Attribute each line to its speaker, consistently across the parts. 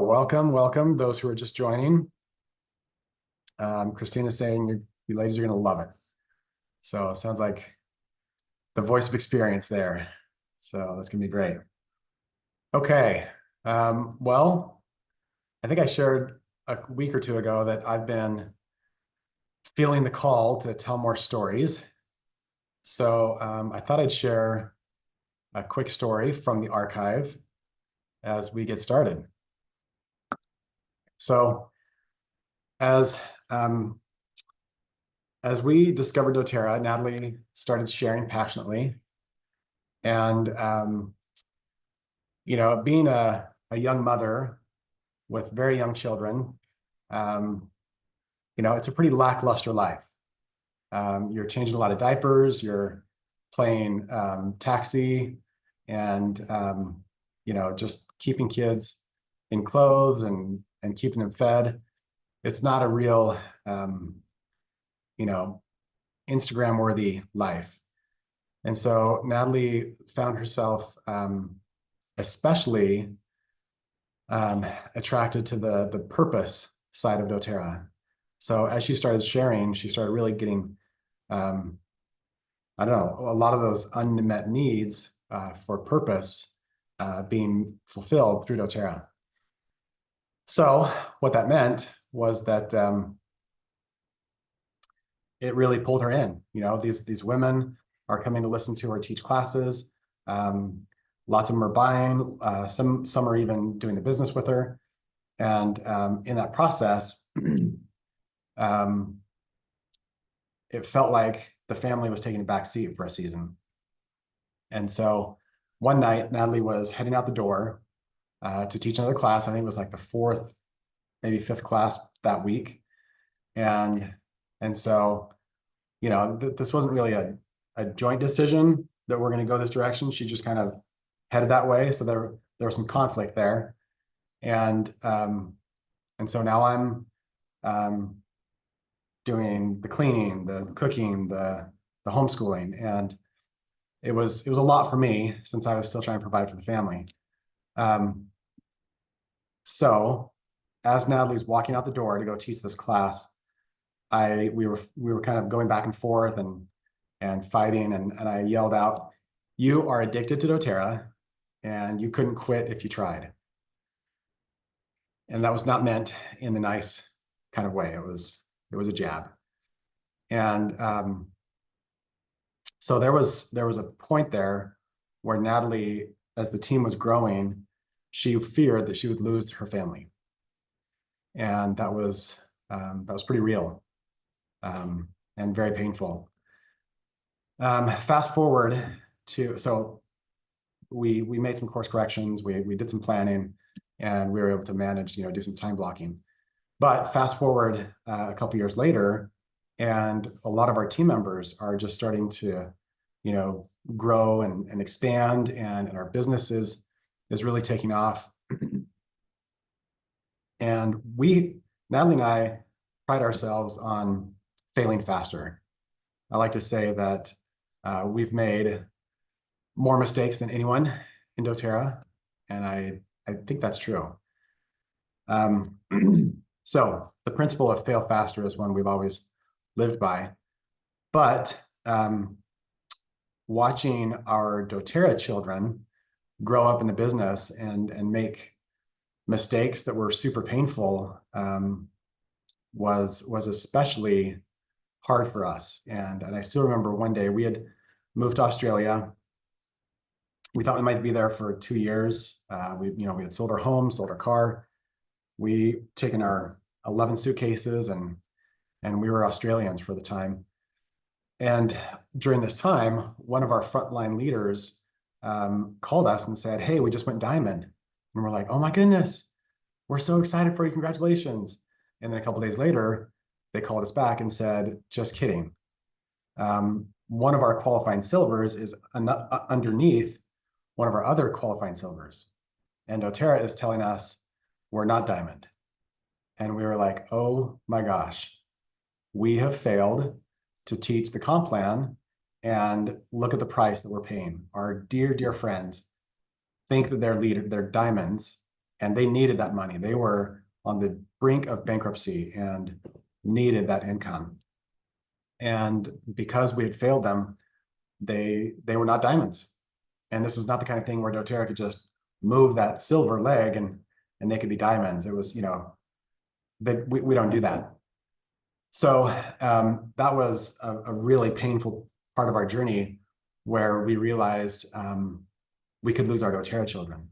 Speaker 1: welcome those who are just joining. Christina's saying you ladies are going to love it. So it sounds like the voice of experience there. So that's going to be great. Okay. Well, I think I shared a week or two ago that I've been feeling the call to tell more stories. So I thought I'd share a quick story from the archive as we get started. So as we discovered doTERRA, Natalie started sharing passionately. And, being a young mother with very young children, it's a pretty lackluster life. You're changing a lot of diapers, you're playing taxi, and, just keeping kids in clothes and keeping them fed. It's not a real, Instagram-worthy life. And so Natalie found herself especially attracted to the purpose side of doTERRA. So as she started sharing, she started really getting, a lot of those unmet needs for purpose being fulfilled through doTERRA. So what that meant was that it really pulled her in. These women are coming to listen to her teach classes. Lots of them are buying. Some are even doing the business with her. And in that process, it felt like the family was taking a back seat for a season. And so one night, Natalie was heading out the door to teach another class. I think it was like the fourth, maybe fifth class that week. And so, this wasn't really a joint decision that we're going to go this direction. She just kind of headed that way. So there was some conflict there. And so now I'm doing the cleaning, the cooking, the homeschooling. And it was a lot for me since I was still trying to provide for the family. So as Natalie's walking out the door to go teach this class, we were kind of going back and forth and fighting, and I yelled out, "You are addicted to doTERRA, and you couldn't quit if you tried." And that was not meant in the nice kind of way. It was a jab. And so there was a point there where Natalie, as the team was growing, she feared that she would lose her family. And that was pretty real. And very painful. Fast forward to, so we made some course corrections, we did some planning, and we were able to manage, do some time blocking. But fast forward a couple years later, and a lot of our team members are just starting to, grow and expand, and our business is really taking off. And Natalie and I pride ourselves on failing faster. I like to say that we've made more mistakes than anyone in doTERRA, and I think that's true. So the principle of fail faster is one we've always lived by, but watching our doTERRA children grow up in the business and make mistakes that were super painful was especially hard for us. And I still remember one day we had moved to Australia. We thought we might be there for 2 years. We had sold our home, sold our car. We taken our 11 suitcases and we were Australians for the time. And during this time, one of our frontline leaders called us and said, "Hey, we just went diamond." And we're like, "Oh my goodness, we're so excited for you, congratulations." And then a couple of days later, they called us back and said, "Just kidding. One of our qualifying silvers is underneath one of our other qualifying silvers. And doTERRA is telling us we're not diamond." And we were like, "Oh my gosh, we have failed to teach the comp plan, and look at the price that we're paying. Our dear, dear friends think that they're diamonds, and they needed that money. They were on the brink of bankruptcy and needed that income. And because we had failed them, they were not diamonds. And this was not the kind of thing where doTERRA could just move that silver leg and they could be diamonds. It was, that we don't do that. So that was a really painful part of our journey where we realized we could lose our doTERRA children.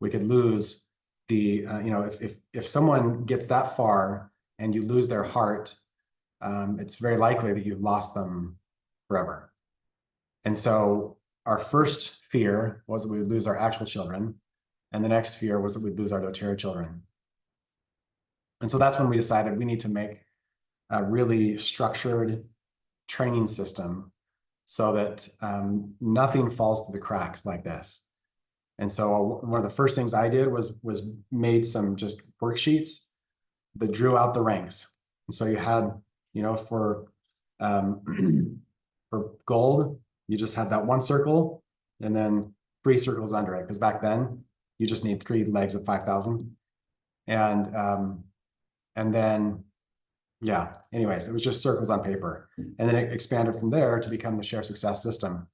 Speaker 1: We could lose the, if someone gets that far and you lose their heart, it's very likely that you've lost them forever. And so our first fear was that we would lose our actual children. And the next fear was that we'd lose our doTERRA children. And so that's when we decided we need to make a really structured training system so that nothing falls through the cracks like this. And so one of the first things I did was made some just worksheets that drew out the ranks. And so you had, for for gold, you just had that one circle and then 3 circles under it, because back then you just need 3 legs of 5,000. And then, yeah, anyways, it was just circles on paper. And then it expanded from there to become the Share Success System.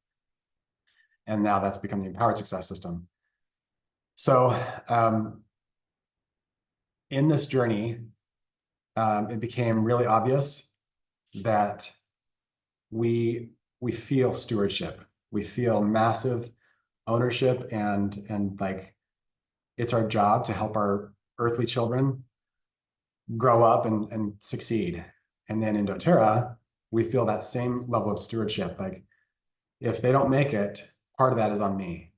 Speaker 1: And now that's become the Empowered Success System. So in this journey, it became really obvious that we feel stewardship. We feel massive ownership and like it's our job to help our earthly children grow up and succeed. And then in doTERRA, we feel that same level of stewardship. Like if they don't make it, part of that is on me.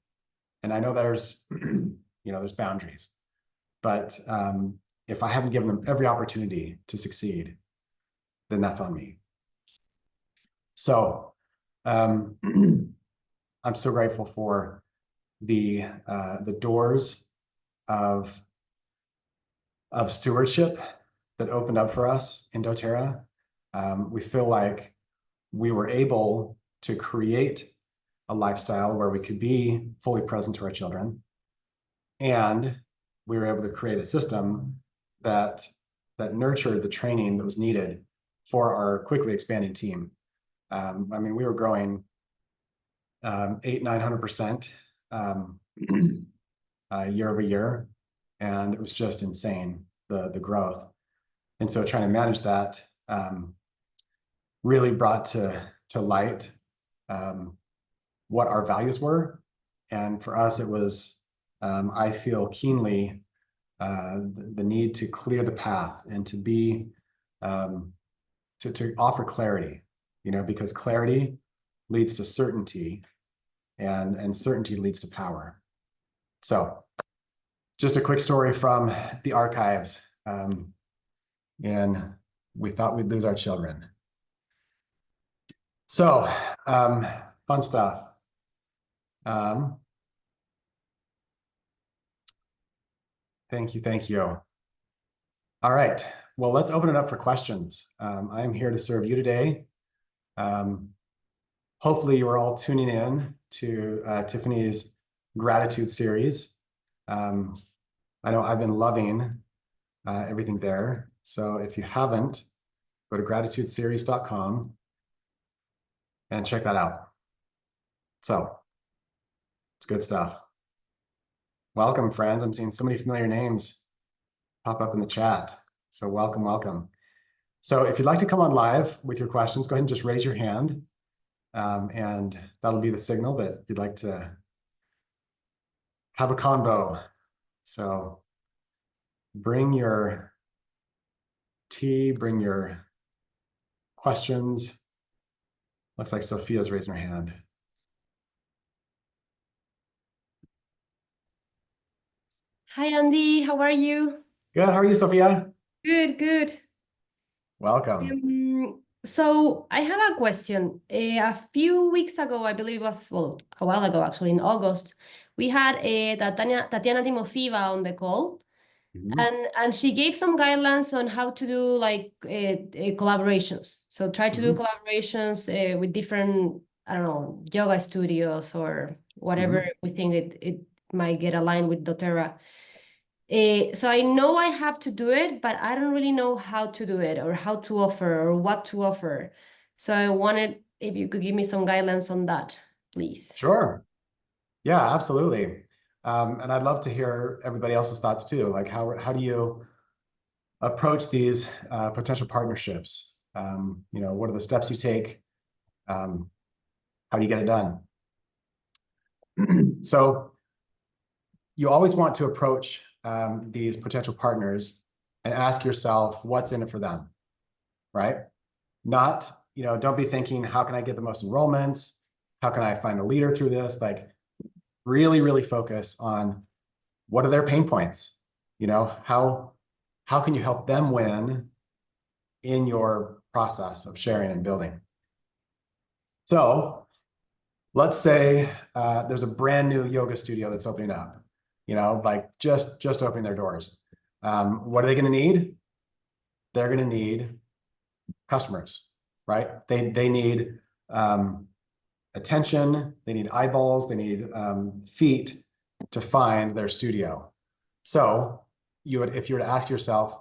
Speaker 1: And I know there's, there's boundaries, but if I haven't given them every opportunity to succeed, then that's on me. So I'm so grateful for the doors of stewardship that opened up for us in doTERRA. We feel like we were able to create a lifestyle where we could be fully present to our children. And we were able to create a system that nurtured the training that was needed for our quickly expanding team. We were growing 800-900% year over year, and it was just insane, the growth. And so trying to manage that really brought to light what our values were. And for us, it was, I feel keenly the need to clear the path and to be, to offer clarity, because clarity leads to certainty and certainty leads to power. So just a quick story from the archives. And we thought we'd lose our children. So fun stuff. Thank you. All right, well, let's open it up for questions. I am here to serve you today. Hopefully you are all tuning in to Tiffany's gratitude series. I know I've been loving everything there. So if you haven't, go to gratitudeseries.com and check that out. So it's good stuff. Welcome, friends. I'm seeing so many familiar names pop up in the chat. So welcome. So if you'd like to come on live with your questions, go ahead and just raise your hand. And that'll be the signal that you'd like to have a convo. So bring your tea, bring your questions. Looks like Sophia's raising her hand.
Speaker 2: Hi, Andy. How are you?
Speaker 1: Good. How are you, Sophia?
Speaker 2: Good.
Speaker 1: Welcome.
Speaker 2: So I have a question. A few weeks ago, I believe it was, well, a while ago, actually, in August, we had Tatiana Timofeva on the call. And she gave some guidelines on how to do like collaborations. So try to do collaborations with different, I don't know, yoga studios or whatever we think it might get aligned with doTERRA. So I know I have to do it, but I don't really know how to do it or how to offer or what to offer. So I wanted if you could give me some guidelines on that, please.
Speaker 1: Sure. Yeah, absolutely. And I'd love to hear everybody else's thoughts too. Like how do you approach these potential partnerships? What are the steps you take? How do you get it done? So you always want to approach these potential partners and ask yourself, what's in it for them, right? Not, don't be thinking, how can I get the most enrollments? How can I find a leader through this? Like really, really focus on what are their pain points? How can you help them win in your process of sharing and building? So let's say there's a brand new yoga studio that's opening up, like just opening their doors. What are they going to need? They're going to need customers, right? They need attention, they need eyeballs, they need feet to find their studio. So if you were to ask yourself,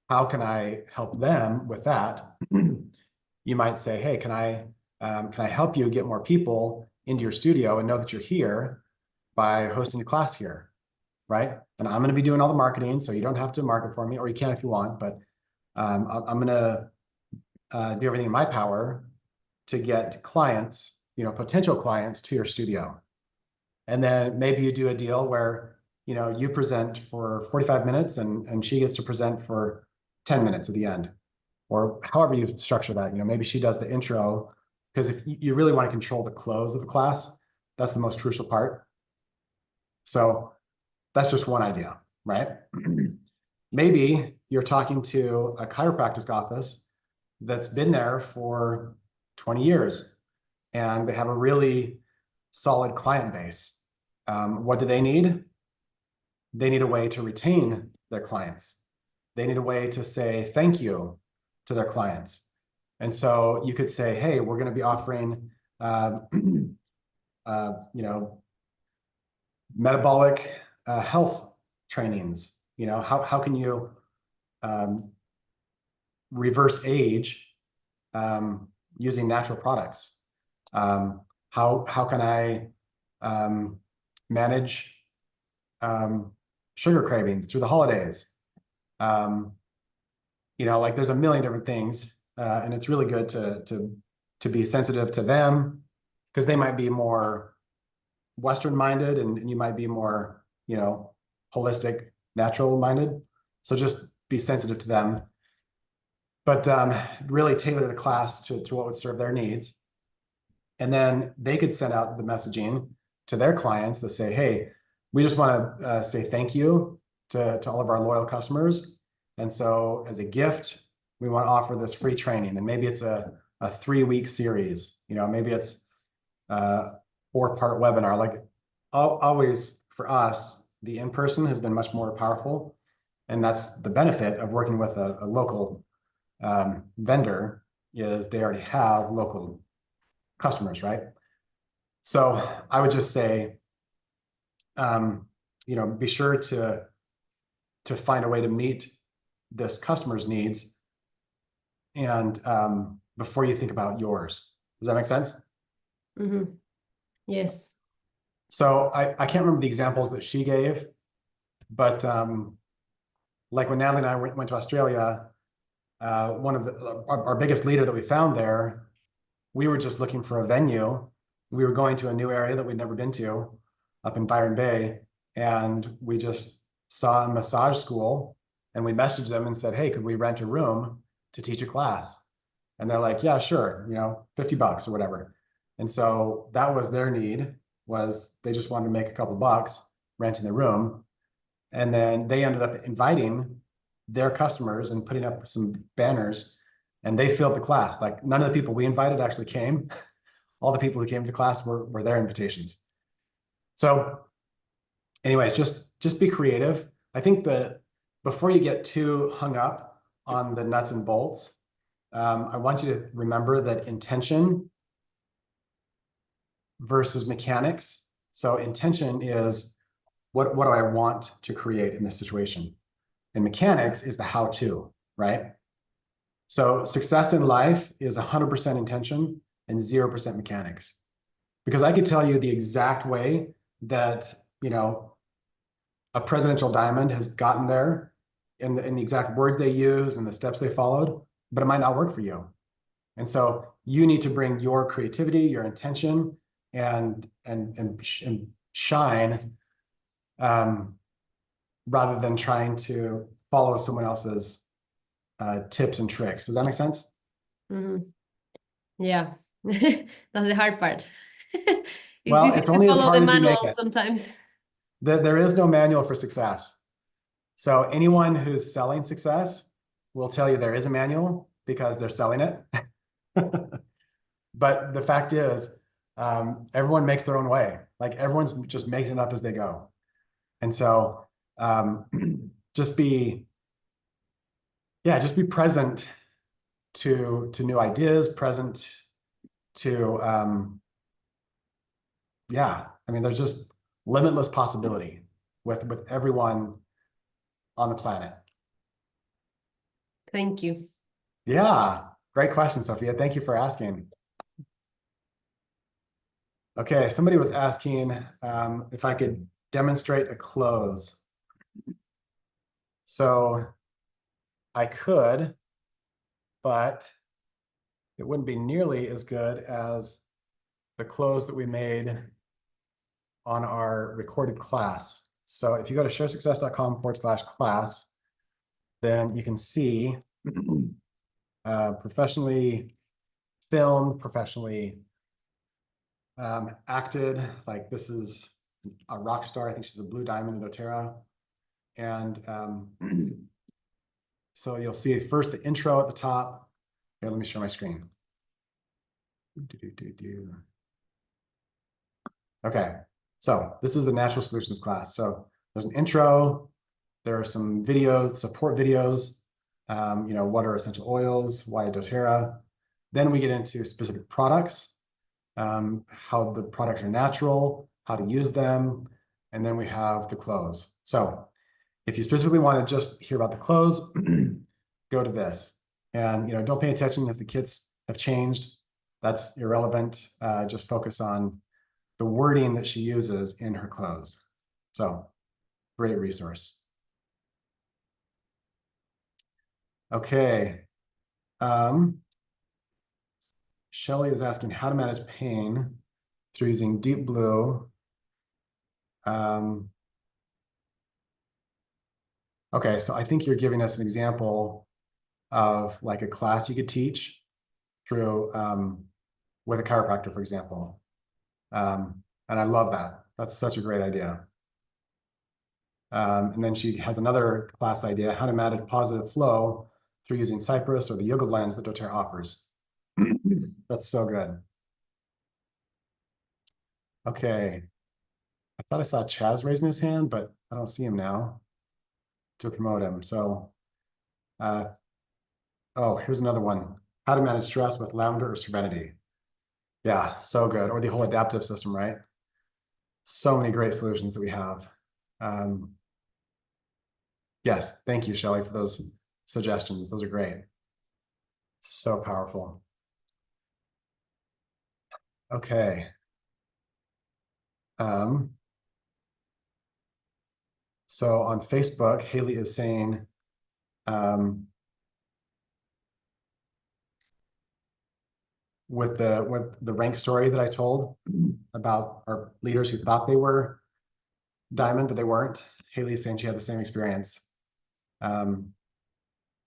Speaker 1: how can I help them with that? You might say, hey, can I help you get more people into your studio and know that you're here by hosting a class here, right? And I'm going to be doing all the marketing, so you don't have to market for me, or you can if you want, but I'm going to do everything in my power to get clients, potential clients to your studio. And then maybe you do a deal where, you present for 45 minutes and she gets to present for 10 minutes at the end, or however you structure that. Maybe she does the intro, because if you really want to control the close of the class, that's the most crucial part. So that's just one idea, right? Maybe you're talking to a chiropractic office that's been there for 20 years and they have a really solid client base. What do they need? They need a way to retain their clients. They need a way to say thank you to their clients. And so you could say, hey, we're going to be offering, metabolic health trainings. How can you reverse age using natural products? How can I manage sugar cravings through the holidays? Like there's a million different things, and it's really good to be sensitive to them, because they might be more Western minded and you might be more, holistic, natural minded. So just be sensitive to them, but really tailor the class to what would serve their needs. And then they could send out the messaging to their clients that say, hey, we just want to say thank you to all of our loyal customers. And so as a gift, we want to offer this free training. And maybe it's a 3-week series, maybe it's a 4-part webinar. Like always for us, the in-person has been much more powerful. And that's the benefit of working with a local vendor, is they already have local customers, right? So I would just say, be sure to find a way to meet this customer's needs, and before you think about yours. Does that make sense?
Speaker 2: Mm-hmm. Yes.
Speaker 1: So I can't remember the examples that she gave, but like when Natalie and I went to Australia, one of our biggest leader that we found there, we were just looking for a venue. We were going to a new area that we'd never been to up in Byron Bay, and we just saw a massage school, and we messaged them and said, hey, could we rent a room to teach a class? And they're like, yeah, sure, $50 or whatever. And so that was their need, was they just wanted to make a couple bucks renting the room. And then they ended up inviting their customers and putting up some banners, and they filled the class. Like none of the people we invited actually came. All the people who came to the class were their invitations. So anyways, just be creative. I think that before you get too hung up on the nuts and bolts, I want you to remember that intention versus mechanics. So intention is, what do I want to create in this situation? And mechanics is the how-to, right? So success in life is 100% intention and 0% mechanics. Because I could tell you the exact way that, a presidential diamond has gotten there in the exact words they used and the steps they followed, but it might not work for you. And so you need to bring your creativity, your intention, and shine, rather than trying to follow someone else's tips and tricks. Does that make sense?
Speaker 2: Mhm. Yeah, that's the hard part. It's
Speaker 1: Well,
Speaker 2: easy
Speaker 1: it's
Speaker 2: to
Speaker 1: only as
Speaker 2: follow the
Speaker 1: hard as you make
Speaker 2: manual
Speaker 1: it.
Speaker 2: sometimes.
Speaker 1: There is no manual for success. So anyone who's selling success will tell you there is a manual because they're selling it. But the fact is, everyone makes their own way. Like everyone's just making it up as they go. And so just be present to new ideas, present to I mean, there's just limitless possibility with everyone on the planet.
Speaker 2: Thank you.
Speaker 1: Yeah, great question, Sophia. Thank you for asking. Okay, somebody was asking if I could demonstrate a close. So I could, but it wouldn't be nearly as good as the close that we made on our recorded class. So if you go to sharesuccess.com/class, then you can see professionally filmed, professionally acted. Like this is a rock star. I think she's a blue diamond in doTERRA. And so you'll see first the intro at the top. Here, let me share my screen. Okay, so this is the natural solutions class. So there's an intro. There are some videos, support videos. What are essential oils? Why doTERRA? Then we get into specific products, how the products are natural, how to use them, and then we have the close. So if you specifically want to just hear about the close, go to this. And don't pay attention if the kits have changed. That's irrelevant. Just focus on the wording that she uses in her close. So great resource. Okay. Shelly is asking how to manage pain through using Deep Blue. Okay, so I think you're giving us an example of like a class you could teach through with a chiropractor, for example. And I love that. That's such a great idea. And then she has another class idea, how to manage positive flow through using Cypress or the yoga blends that doTERRA offers. That's so good. Okay. I thought I saw Chaz raising his hand, but I don't see him now to promote him. So, oh, here's another one. How to manage stress with lavender or serenity. Yeah, so good. Or the whole adaptive system, right? So many great solutions that we have. Yes, thank you, Shelly, for those suggestions. Those are great. So powerful. Okay. So on Facebook, Haley is saying, with the rank story that I told about our leaders who thought they were diamond, but they weren't. Haley's saying she had the same experience. Even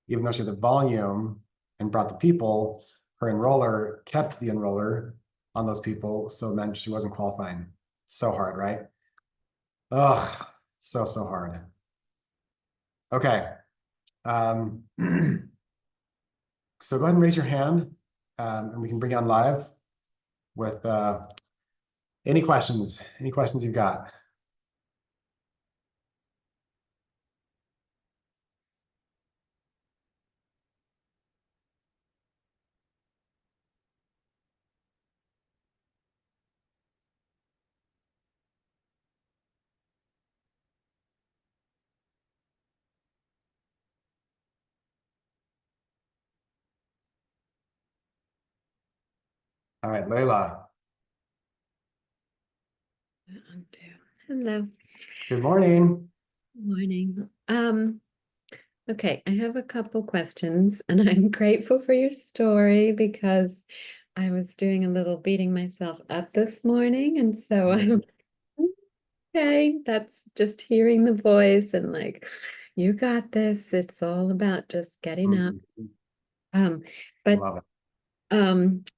Speaker 1: though she had the volume and brought the people, her enroller kept the enroller on those people, so it meant she wasn't qualifying. So hard, right? Ugh, so hard. Okay. So go ahead and raise your hand, and we can bring you on live with any questions you've got. All right, Layla.
Speaker 3: Hello.
Speaker 1: Good morning.
Speaker 3: Morning. Okay, I have a couple questions, and I'm grateful for your story because I was doing a little beating myself up this morning, and so I'm okay. That's just hearing the voice and like, you got this. It's all about just getting up. Um, but
Speaker 1: Love it.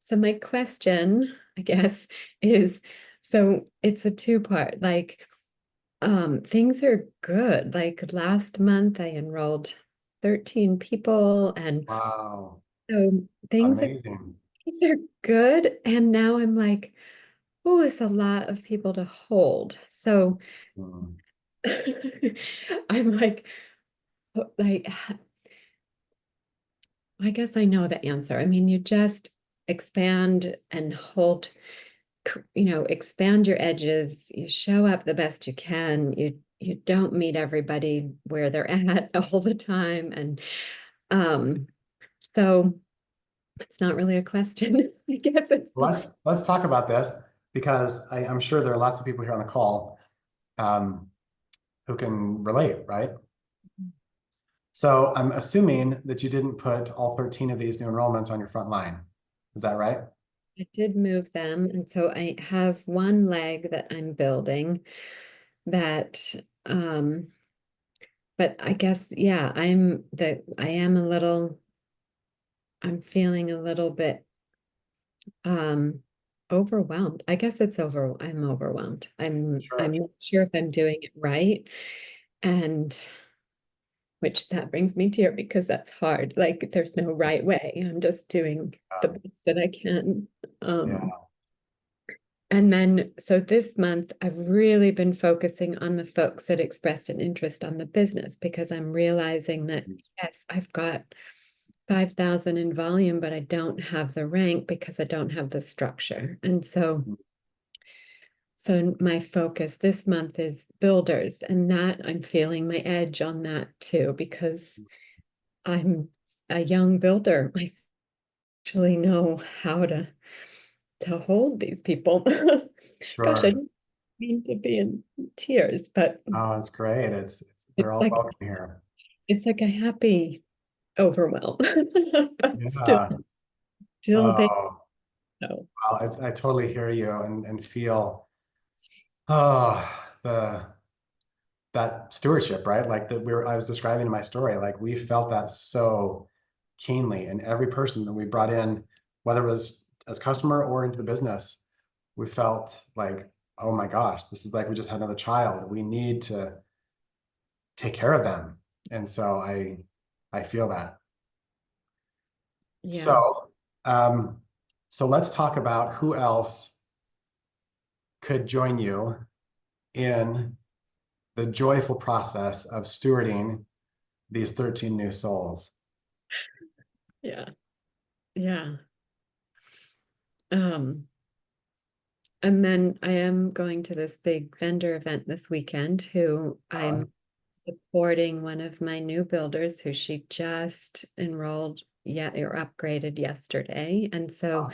Speaker 3: so my question, I guess, is so it's a two-part, like things are good. Like last month I enrolled 13 people and
Speaker 1: Wow.
Speaker 3: so
Speaker 1: Amazing.
Speaker 3: things are good. And now I'm like, oh, it's a lot of people to hold. So
Speaker 1: Mm.
Speaker 3: I'm like, I guess I know the answer. I mean, you just expand and hold, expand your edges. You show up the best you can. You don't meet everybody where they're at all the time. And um, so it's not really a question. I guess it's
Speaker 1: Let's talk about this because I'm sure there are lots of people here on the call um, who can relate, right? So I'm assuming that you didn't put all 13 of these new enrollments on your front line. Is that right?
Speaker 3: I did move them. And so I have one leg that I'm building that but I guess, yeah, I'm feeling a little bit um overwhelmed. I guess I'm overwhelmed. I'm
Speaker 1: Sure.
Speaker 3: not sure if I'm doing it right. And which that brings me to here because that's hard. Like there's no right way. I'm just doing the
Speaker 1: Um,
Speaker 3: best that I can.
Speaker 1: yeah.
Speaker 3: And then, so this month, I've really been focusing on the folks that expressed an interest on the business because I'm realizing that, yes, I've got 5,000 in volume, but I don't have the rank because I don't have the structure. And so my focus this month is builders, and that I'm feeling my edge on that too, because I'm a young builder. I actually know how to hold these people. Gosh, I
Speaker 1: Sure.
Speaker 3: didn't mean to be in tears, but
Speaker 1: Oh, it's great.
Speaker 3: it's
Speaker 1: They're all
Speaker 3: like
Speaker 1: welcome here.
Speaker 3: it's like a happy overwhelm, but still
Speaker 1: Yeah.
Speaker 3: still they
Speaker 1: Oh,
Speaker 3: know.
Speaker 1: well, I totally hear you and feel oh the that stewardship, right? Like that I was describing in my story, like we felt that so keenly. And every person that we brought in, whether it was as customer or into the business, we felt like, oh my gosh, this is like we just had another child. We need to take care of them. And so I feel that.
Speaker 3: Yeah.
Speaker 1: So so let's talk about who else could join you in the joyful process of stewarding these 13 new souls.
Speaker 3: Yeah. Yeah. Um, and then I am going to this big vendor event this weekend who
Speaker 1: Uh,
Speaker 3: I'm supporting one of my new builders who she just enrolled yet or upgraded yesterday. And so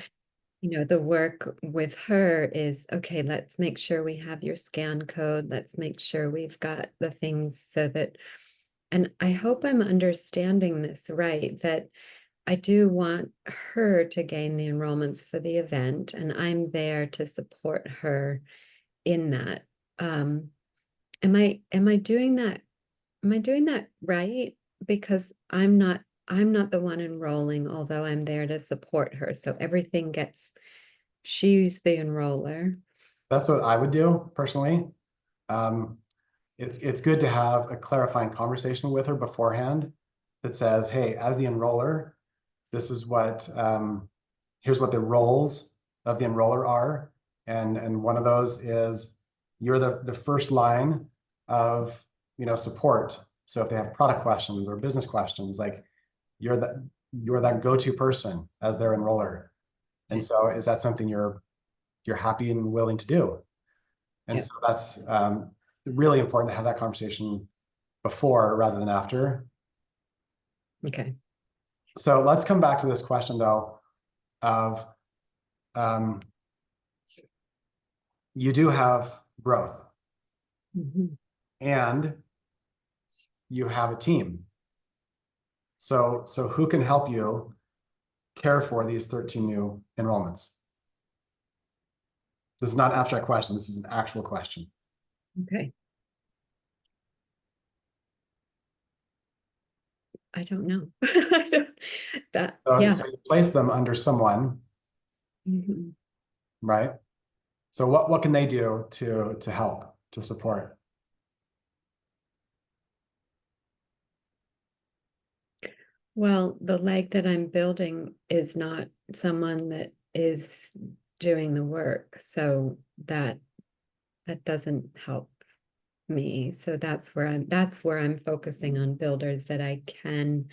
Speaker 3: the work with her is, okay, let's make sure we have your scan code. Let's make sure we've got the things so that, and I hope I'm understanding this right, that I do want her to gain the enrollments for the event, and I'm there to support her in that. Um, am I doing that? Am I doing that right? Because I'm not the one enrolling, although I'm there to support her. So she's the enroller.
Speaker 1: that's what I would do personally. Um, it's good to have a clarifying conversation with her beforehand that says, hey, as the enroller, this is what here's what the roles of the enroller are. And one of those is you're the first line of support. So if they have product questions or business questions, like you're that go-to person as their enroller. And so is that something you're happy and willing to do? And
Speaker 3: Yeah.
Speaker 1: so that's really important to have that conversation before rather than after.
Speaker 3: Okay.
Speaker 1: So let's come back to this question though of you do have growth
Speaker 3: Mhm.
Speaker 1: and you have a team. So who can help you care for these 13 new enrollments? This is not an abstract question. This is an actual question.
Speaker 3: Okay. I don't know. I don't, that, yeah.
Speaker 1: So you place them under someone,
Speaker 3: Mhm.
Speaker 1: right? So what can they do to help, to support?
Speaker 3: Well, the leg that I'm building is not someone that is doing the work, so that doesn't help me. So that's where I'm focusing on builders that I can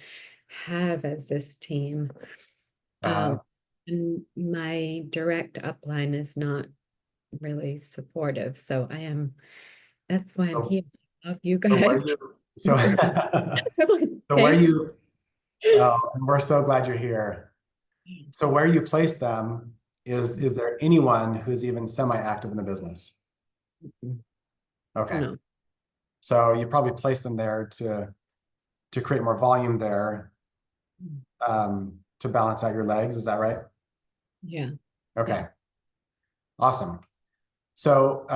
Speaker 3: have as this team.
Speaker 1: Uh,
Speaker 3: And my direct upline is not really supportive, so that's why I'm
Speaker 1: So-
Speaker 3: here. I love you
Speaker 1: so where
Speaker 3: guys.
Speaker 1: you, so, so where you, and we're so glad you're here. So where you place them is there anyone who's even semi-active in the business? Okay.
Speaker 3: No.
Speaker 1: So you probably place them there to create more volume there, to balance out your legs. Is that right?
Speaker 3: Yeah.
Speaker 1: Okay. Awesome. So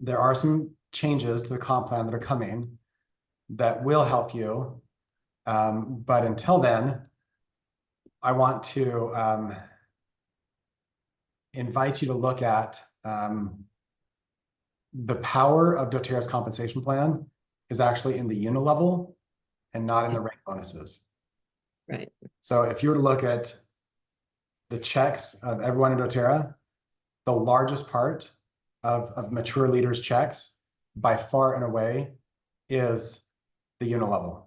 Speaker 1: there are some changes to the comp plan that are coming that will help you. But until then, I want to invite you to look at the power of doTERRA's compensation plan is actually in the unilevel and not in the rank bonuses.
Speaker 3: Right.
Speaker 1: So if you were to look at the checks of everyone in doTERRA, the largest part of mature leaders' checks by far and away is the unilevel.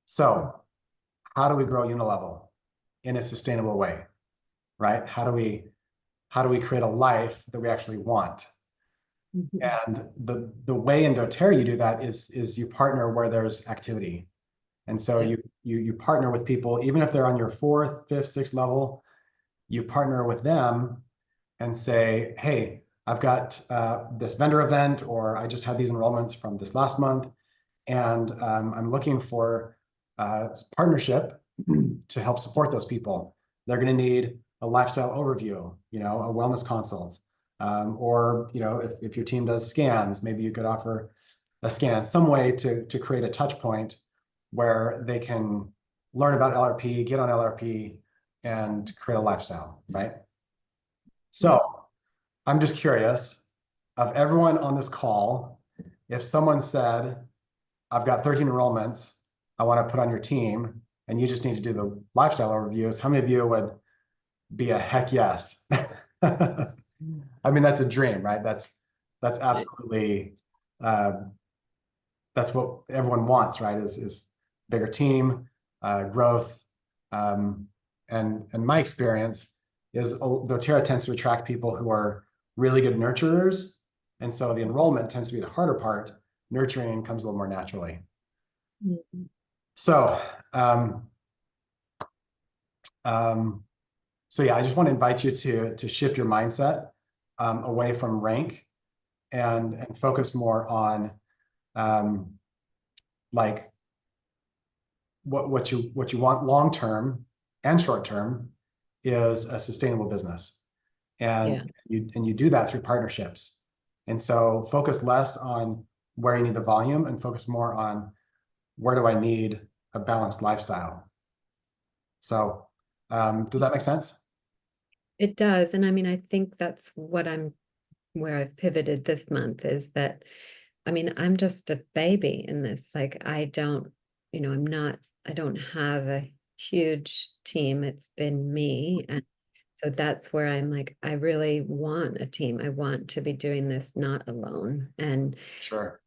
Speaker 1: So how do we grow unilevel in a sustainable way, right? How do we create a life that we actually want?
Speaker 3: Mhm.
Speaker 1: And the way in doTERRA you do that is you partner where there's activity. And so
Speaker 3: Yeah.
Speaker 1: you partner with people, even if they're on your 4th, 5th, 6th level, you partner with them and say, hey, I've got this vendor event, or I just had these enrollments from this last month, and I'm looking for partnership to help support those people. They're going to need a lifestyle overview, a wellness consult, or if your team does scans, maybe you could offer a scan, some way to create a touch point where they can learn about LRP, get on LRP, and create a lifestyle, right? So I'm just curious, of everyone on this call, if someone said, I've got 13 enrollments I want to put on your team, and you just need to do the lifestyle overviews, how many of you would be a heck yes? I mean, that's a dream, right? That's absolutely, that's what everyone wants, right? Is bigger team, growth. And my experience is doTERRA tends to attract people who are really good nurturers. And so the enrollment tends to be the harder part. Nurturing comes a little more naturally.
Speaker 3: Mhm.
Speaker 1: So, so yeah, I just want to invite you to shift your mindset away from rank and focus more on like what you want long term and short term is a sustainable business, and you do that through partnerships. And so focus less on where you need the volume and focus more on where do I need a balanced lifestyle. So does that make sense?
Speaker 3: It does. And I mean, I think that's where I've pivoted this month is that, I mean, I'm just a baby in this. Like, I don't have a huge team. It's been me. And so that's where I'm like, I really want a team. I want to be doing this not alone. And
Speaker 1: Sure.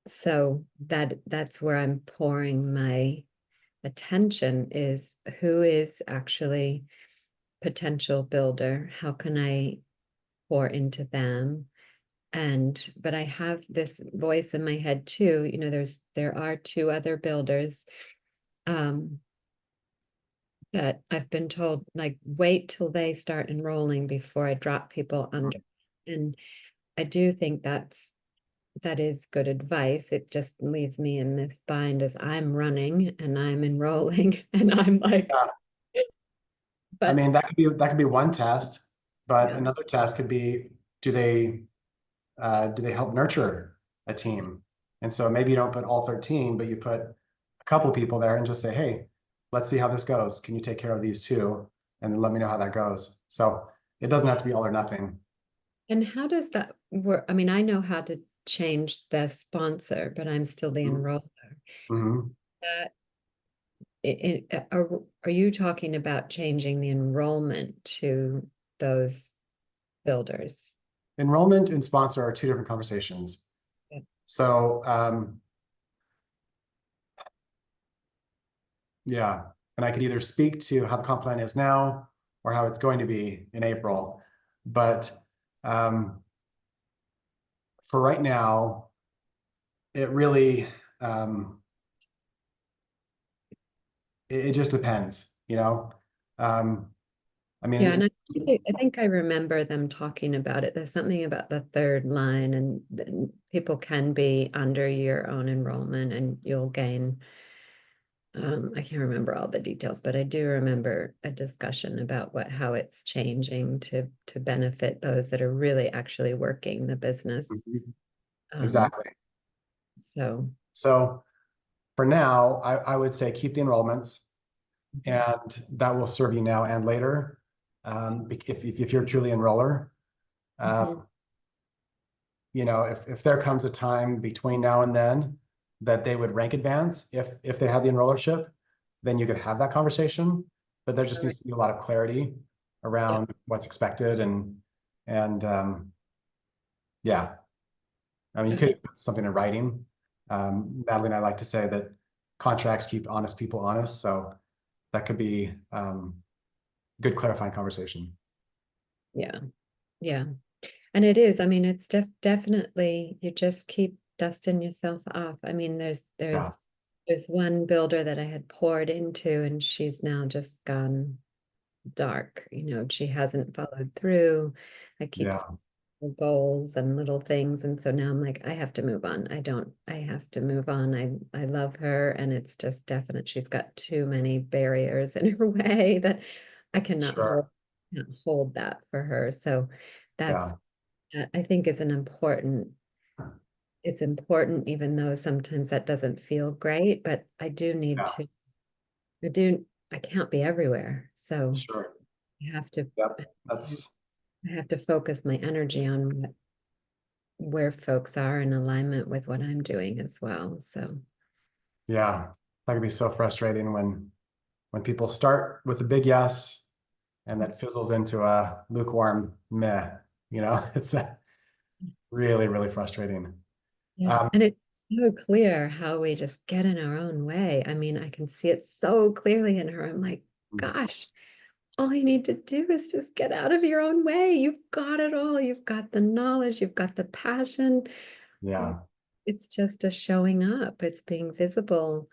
Speaker 3: so that's where I'm pouring my attention, is who is actually potential builder. How can I pour into them? But I have this voice in my head too, there are 2 other builders But I've been told, like, wait till they start enrolling before I drop people under. And I do think that is good advice. It just leaves me in this bind as I'm running and I'm enrolling and I'm like,
Speaker 1: Yeah. I
Speaker 3: but
Speaker 1: mean, that could be one test, but
Speaker 3: yeah,
Speaker 1: another test could be, do they help nurture a team? And so maybe you don't put all 13, but you put a couple people there and just say, hey, let's see how this goes. Can you take care of these two? And then let me know how that goes. So it doesn't have to be all or nothing.
Speaker 3: and how does that work? I mean, I know how to change the sponsor, but I'm still the enroller.
Speaker 1: Mm-hmm.
Speaker 3: Are you talking about changing the enrollment to those builders?
Speaker 1: Enrollment and sponsor are two different conversations.
Speaker 3: Yeah.
Speaker 1: So yeah, and I could either speak to how the comp plan is now or how it's going to be in April. But for right now, it really it just depends, you know. I mean,
Speaker 3: Yeah, and I think I remember them talking about it. There's something about the third line, and people can be under your own enrollment, and you'll gain. I can't remember all the details, but I do remember a discussion about how it's changing to benefit those that are really actually working the business.
Speaker 1: exactly.
Speaker 3: So
Speaker 1: So for now, I would say keep the enrollments, and that will serve you now and later. If you're truly enroller,
Speaker 3: mhm.
Speaker 1: you know, if there comes a time between now and then that they would rank advance, if they had the enrollership, then you could have that conversation. But there just
Speaker 3: All right.
Speaker 1: needs to be a lot of clarity
Speaker 3: Yeah.
Speaker 1: around what's expected and yeah. I mean, you
Speaker 3: Okay.
Speaker 1: could put something in writing. Natalie and I like to say that contracts keep honest people honest, so that could be good clarifying conversation.
Speaker 3: Yeah. Yeah. And it is, I mean, it's definitely, you just keep dusting yourself off. I mean,
Speaker 1: Yeah,
Speaker 3: there's one builder that I had poured into, and she's now just gone dark. She hasn't followed through. I keep
Speaker 1: yeah,
Speaker 3: goals and little things. And so now I'm like, I have to move on. I have to move on. I love her, and it's just definite. She's got too many barriers in her way that I
Speaker 1: sure.
Speaker 3: can't hold that for her. So that's,
Speaker 1: Yeah,
Speaker 3: that I think is it's important, even though sometimes that doesn't feel great, but
Speaker 1: yeah,
Speaker 3: I can't be everywhere. So
Speaker 1: sure.
Speaker 3: I have to,
Speaker 1: Yep. That's
Speaker 3: I have to focus my energy on where folks are in alignment with what I'm doing as well. So
Speaker 1: yeah. That can be so frustrating when people start with a big yes and that fizzles into a lukewarm meh, you know, it's really, really frustrating.
Speaker 3: yeah,
Speaker 1: Um,
Speaker 3: and it's so clear how we just get in our own way. I mean, I can see it so clearly in her. I'm like, gosh, all you need to do is just get out of your own way. You've got it all. You've got the knowledge, you've got the passion.
Speaker 1: yeah,
Speaker 3: It's just a showing up. It's being visible,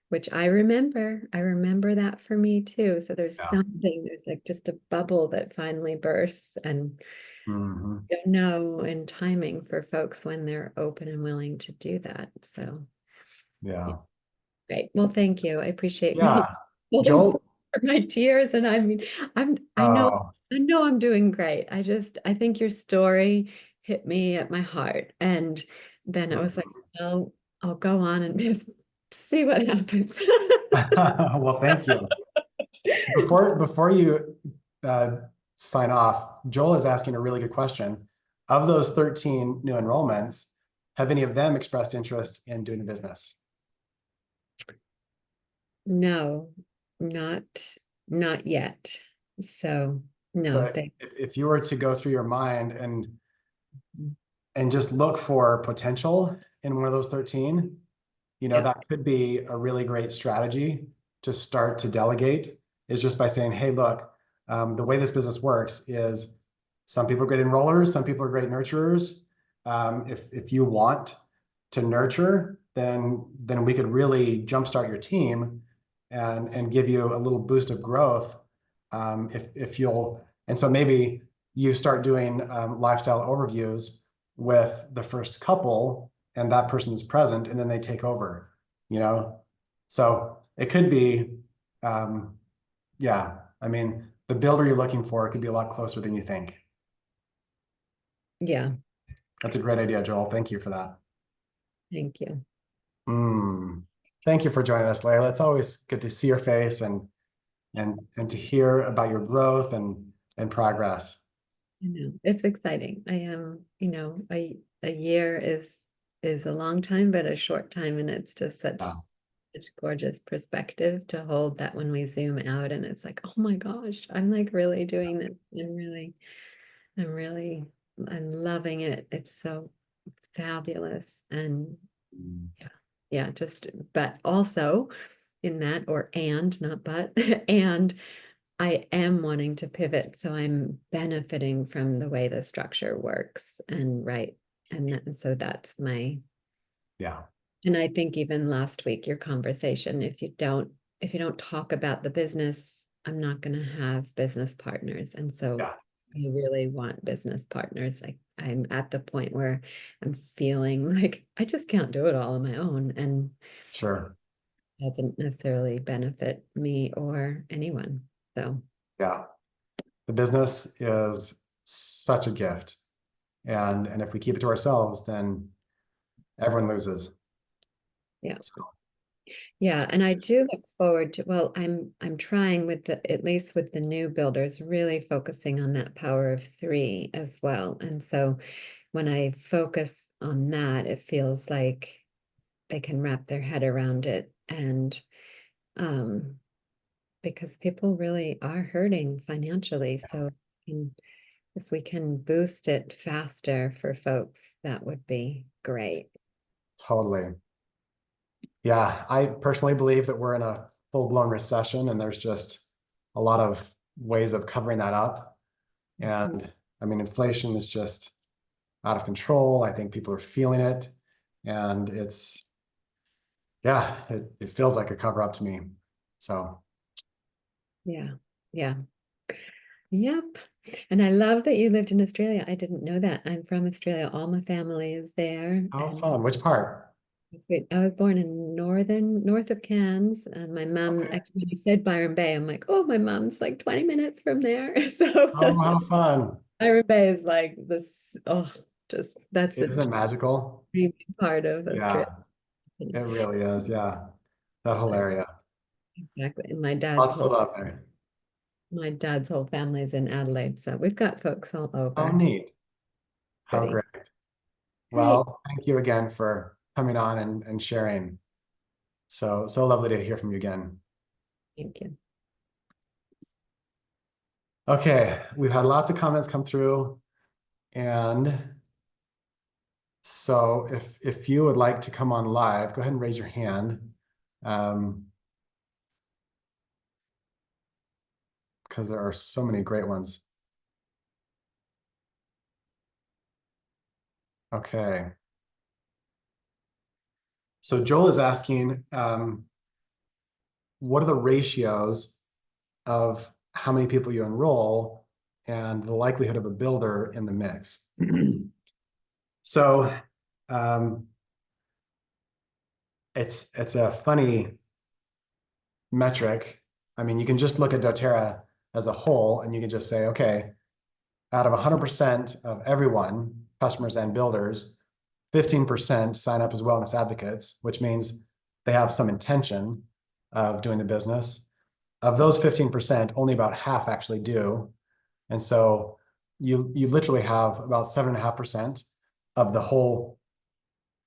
Speaker 3: which I remember. I remember that for me too. So
Speaker 1: yeah.
Speaker 3: there's like just a bubble that finally bursts, and
Speaker 1: Mhm.
Speaker 3: you know in timing for folks when they're open and willing to do that. So yeah,
Speaker 1: Yeah.
Speaker 3: great. Well, thank you. I appreciate my
Speaker 1: Yeah.
Speaker 3: feelings
Speaker 1: Joel,
Speaker 3: for my tears. And I mean,
Speaker 1: oh,
Speaker 3: I know I'm doing great. I think your story hit me at my heart. And then I was like, well, I'll go on and just see what happens.
Speaker 1: well, thank you. Before you uh, sign off, Joel is asking a really good question. Of those 13 new enrollments, have any of them expressed interest in doing a business?
Speaker 3: No, not not yet. So no,
Speaker 1: So if you were to go through your mind and just look for potential in one of those 13, you know,
Speaker 3: yeah,
Speaker 1: that could be a really great strategy to start to delegate, is just by saying, hey, look, the way this business works is some people are great enrollers, some people are great nurturers. If you want to nurture, then we could really jumpstart your team and give you a little boost of growth. If you'll, and so maybe you start doing lifestyle overviews with the first couple and that person is present and then they take over, you know? So it could be, yeah, I mean, the builder you're looking for could be a lot closer than you think.
Speaker 3: Yeah,
Speaker 1: That's a great idea, Joel. Thank you for that.
Speaker 3: thank you.
Speaker 1: Thank you for joining us, Layla. It's always good to see your face and to hear about your growth and progress.
Speaker 3: I know, it's exciting. I am, you know, a year is a long time, but a short time, and it's just such gorgeous perspective to hold that when we zoom out and it's like, oh my gosh, I'm like really doing this and I'm loving it. It's so fabulous. And yeah, just, but also in that, or and not but, and I am wanting to pivot. So I'm benefiting from the way the structure works and right. And so that's my,
Speaker 1: Yeah.
Speaker 3: and I think even last week, your conversation, if you don't talk about the business, I'm not going to have business partners. And so
Speaker 1: Yeah.
Speaker 3: I really want business partners. Like I'm at the point where I'm feeling like I just can't do it all on my own, and
Speaker 1: Sure.
Speaker 3: doesn't necessarily benefit me or anyone. So
Speaker 1: Yeah. The business is such a gift. And if we keep it to ourselves, then everyone loses.
Speaker 3: yeah.
Speaker 1: So,
Speaker 3: Yeah, and I do look forward to, well, I'm trying with the, at least with the new builders, really focusing on that power of three as well. And so when I focus on that, it feels like they can wrap their head around it. And because people really are hurting financially. So if we can boost it faster for folks, that would be great.
Speaker 1: totally. Yeah, I personally believe that we're in a full-blown recession and there's just a lot of ways of covering that up. And I mean, inflation is just out of control. I think people are feeling it. And it's, yeah, it feels like a cover up to me. So,
Speaker 3: Yeah. Yeah. Yep. And I love that you lived in Australia. I didn't know that. I'm from Australia. All my family is there.
Speaker 1: how
Speaker 3: And
Speaker 1: fun. Which part?
Speaker 3: it's great. I was born in north of Cairns, and my mom,
Speaker 1: Okay.
Speaker 3: actually, when you said Byron Bay, I'm like, oh, my mom's like 20 minutes from there.
Speaker 1: Oh,
Speaker 3: So
Speaker 1: how fun.
Speaker 3: Byron Bay is like this, oh, just that's the
Speaker 1: Isn't it magical?
Speaker 3: dreamy part of Australia.
Speaker 1: Yeah, it really is. Yeah, that whole area.
Speaker 3: Exactly. And
Speaker 1: Lots to love there.
Speaker 3: my dad's whole family's in Adelaide. So we've got folks all
Speaker 1: Oh,
Speaker 3: over.
Speaker 1: neat. How
Speaker 3: Pretty
Speaker 1: great.
Speaker 3: great.
Speaker 1: Well, thank you again for coming on and sharing. So lovely to hear from you again.
Speaker 3: Thank you.
Speaker 1: Okay, we've had lots of comments come through. And so if you would like to come on live, go ahead and raise your hand. Because there are so many great ones. Okay. So Joel is asking, what are the ratios of how many people you enroll and the likelihood of a builder in the mix? So it's a funny metric. I mean, you can just look at doTERRA as a whole and you can just say, okay, out of 100% of everyone, customers and builders, 15% sign up as wellness advocates, which means they have some intention of doing the business. Of those 15%, only about half actually do. And so you literally have about 7.5% of the whole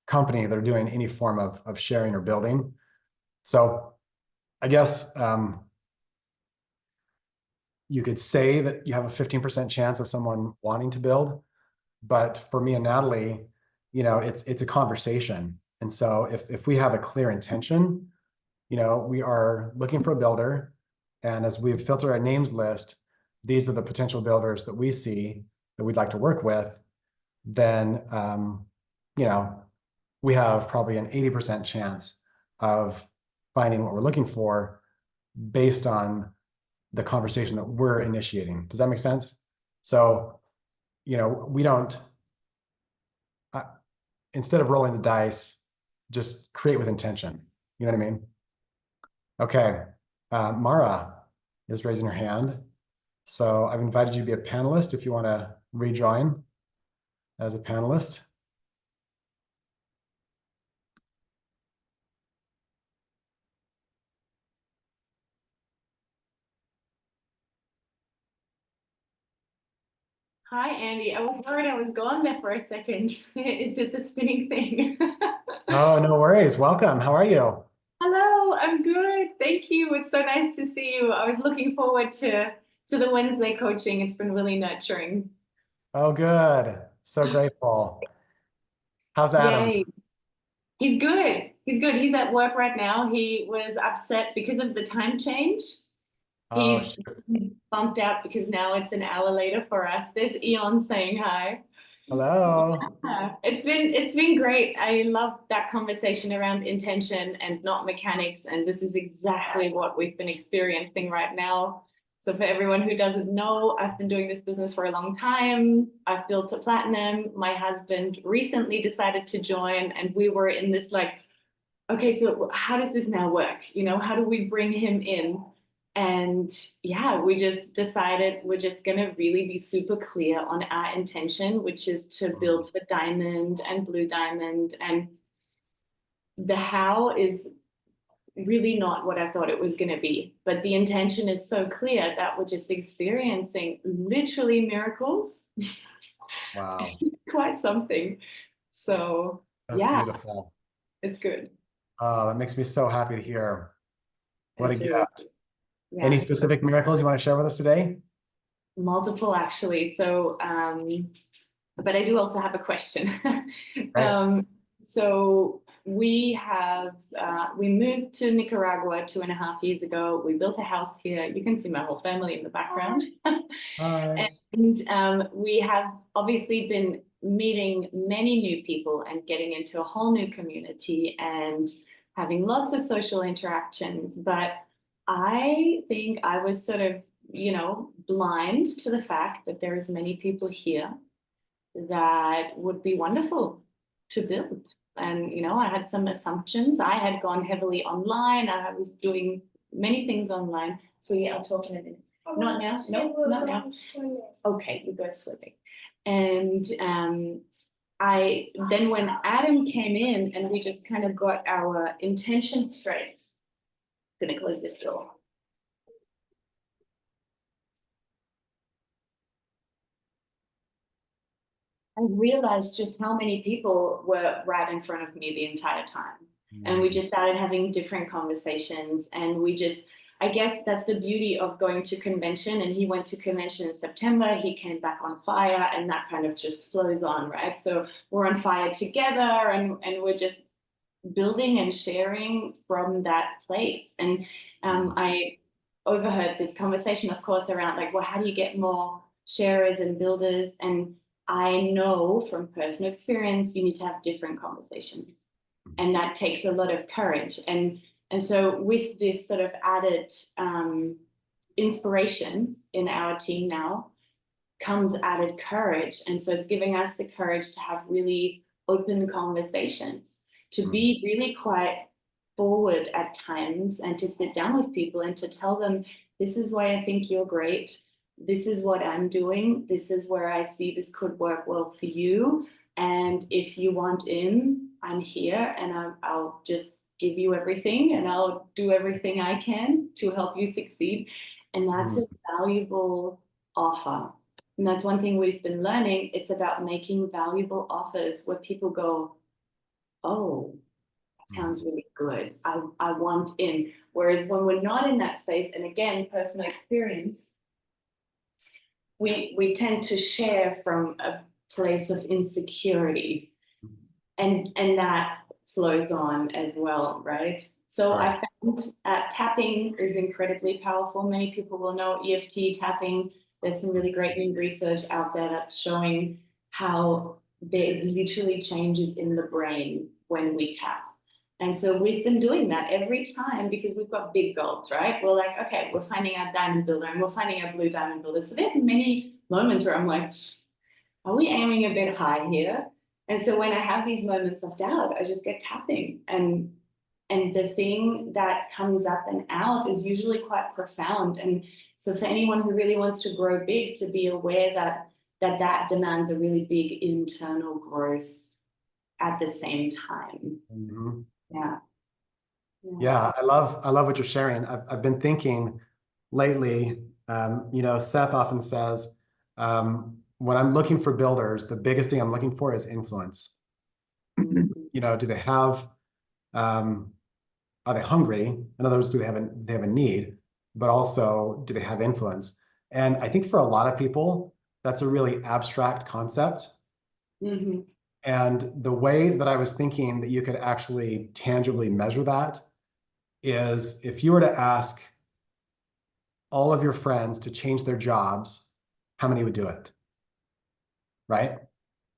Speaker 1: company that are doing any form of sharing or building. So I guess you could say that you have a 15% chance of someone wanting to build. But for me and Natalie, you know, it's a conversation. And so if we have a clear intention, you know, we are looking for a builder. And as we've filtered our names list, these are the potential builders that we see that we'd like to work with, then, you know, we have probably an 80% chance of finding what we're looking for based on the conversation that we're initiating. Does that make sense? So, we don't, instead of rolling the dice, just create with intention. You know what I mean? Okay. Mara is raising her hand. So I've invited you to be a panelist if you want to rejoin as a panelist.
Speaker 4: Hi, Andy. I was worried I was gone there for a second. It did the spinning thing.
Speaker 1: Oh, no worries. Welcome. How are you?
Speaker 4: Hello, I'm good. Thank you. It's so nice to see you. I was looking forward to the Wednesday coaching. It's been really nurturing.
Speaker 1: Oh, good. So grateful. How's Adam?
Speaker 4: Yay. He's good. He's good. He's at work right now. He was upset because of the time change.
Speaker 1: Oh,
Speaker 4: He's
Speaker 1: shoot.
Speaker 4: bumped out because now it's an hour later for us. There's Eon saying hi.
Speaker 1: Hello.
Speaker 4: It's been great. I love that conversation around intention and not mechanics, and this is exactly what we've been experiencing right now. So for everyone who doesn't know, I've been doing this business for a long time. I've built to platinum. My husband recently decided to join, and we were in this like, okay, so how does this now work? How do we bring him in? And yeah, we just decided we're just going to really be super clear on our intention, which is to build for diamond and blue diamond. And the how is really not what I thought it was going to be. But the intention is so clear that we're just experiencing literally miracles.
Speaker 1: Wow.
Speaker 4: Quite something. So
Speaker 1: That's
Speaker 4: yeah,
Speaker 1: beautiful.
Speaker 4: it's good.
Speaker 1: Oh, that makes me so happy to hear. What a
Speaker 4: It's really
Speaker 1: gift.
Speaker 4: Yeah.
Speaker 1: Any specific miracles you want to share with us today?
Speaker 4: Multiple, actually. So, but I do also have a question.
Speaker 1: Right.
Speaker 4: So we moved to Nicaragua 2.5 years ago. We built a house here. You can see my whole family in the background.
Speaker 1: Hi.
Speaker 4: And we have obviously been meeting many new people and getting into a whole new community and having lots of social interactions. But I think I was sort of, blind to the fact that there's many people here that would be wonderful to build. And, I had some assumptions. I had gone heavily online. I was doing many things online. So yeah, I'll talk in a minute. Not now? No, not now. Okay, you go swimming. And then when Adam came in and we just kind of got our intention straight, I'm gonna close this door. I realized just how many people were right in front of me the entire time. And we just started having different conversations, and I guess that's the beauty of going to convention. And he went to convention in September, he came back on fire, and that kind of just flows on, right? So we're on fire together, and we're just building and sharing from that place. And I overheard this conversation, of course, around like, well, how do you get more sharers and builders? And I know from personal experience, you need to have different conversations. And that takes a lot of courage. And so with this sort of added inspiration in our team now comes added courage. And so it's giving us the courage to have really open conversations, to be really quite forward at times, and to sit down with people and to tell them, this is why I think you're great. This is what I'm doing. This is where I see this could work well for you. And if you want in, I'm here, and I'll just give you everything, and I'll do everything I can to help you succeed. And that's a valuable offer. And that's one thing we've been learning. It's about making valuable offers where people go, oh, that sounds really good. I want in. Whereas when we're not in that space, and again, personal experience, we tend to share from a place of insecurity, and that flows on as well, right? So I found tapping is incredibly powerful. Many people will know EFT tapping. There's some really great new research out there that's showing how there's literally changes in the brain when we tap. And so we've been doing that every time because we've got big goals, right? We're like, okay, we're finding our diamond builder and we're finding our blue diamond builder. So there's many moments where I'm like, are we aiming a bit high here? And so when I have these moments of doubt, I just get tapping. And the thing that comes up and out is usually quite profound. And so for anyone who really wants to grow big, to be aware that demands a really big internal growth at the same time.
Speaker 1: Mm-hmm.
Speaker 4: Yeah.
Speaker 1: Yeah, I love what you're sharing. I've been thinking lately, you know, Seth often says, when I'm looking for builders, the biggest thing I'm looking for is influence. You know, do they have, are they hungry? In other words, do they have a need, but also do they have influence? And I think for a lot of people, that's a really abstract concept.
Speaker 4: Mm-hmm.
Speaker 1: And the way that I was thinking that you could actually tangibly measure that is if you were to ask all of your friends to change their jobs, how many would do it? Right?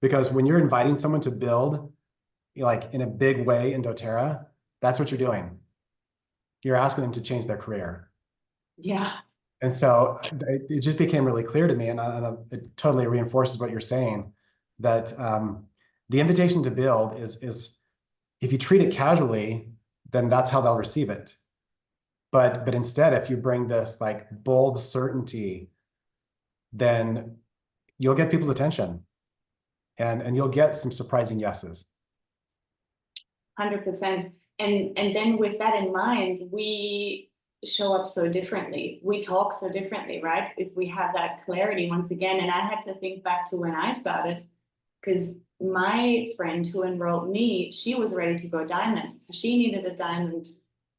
Speaker 1: Because when you're inviting someone to build, like in a big way in doTERRA, that's what you're doing. You're asking them to change their career.
Speaker 4: Yeah.
Speaker 1: And so it just became really clear to me, and it totally reinforces what you're saying, that the invitation to build is if you treat it casually, then that's how they'll receive it. But instead, if you bring this like bold certainty, then you'll get people's attention, and you'll get some surprising yeses.
Speaker 4: 100%. And then with that in mind, we show up so differently. We talk so differently, right? If we have that clarity once again. And I had to think back to when I started, because my friend who enrolled me, she was ready to go diamond. So she needed a diamond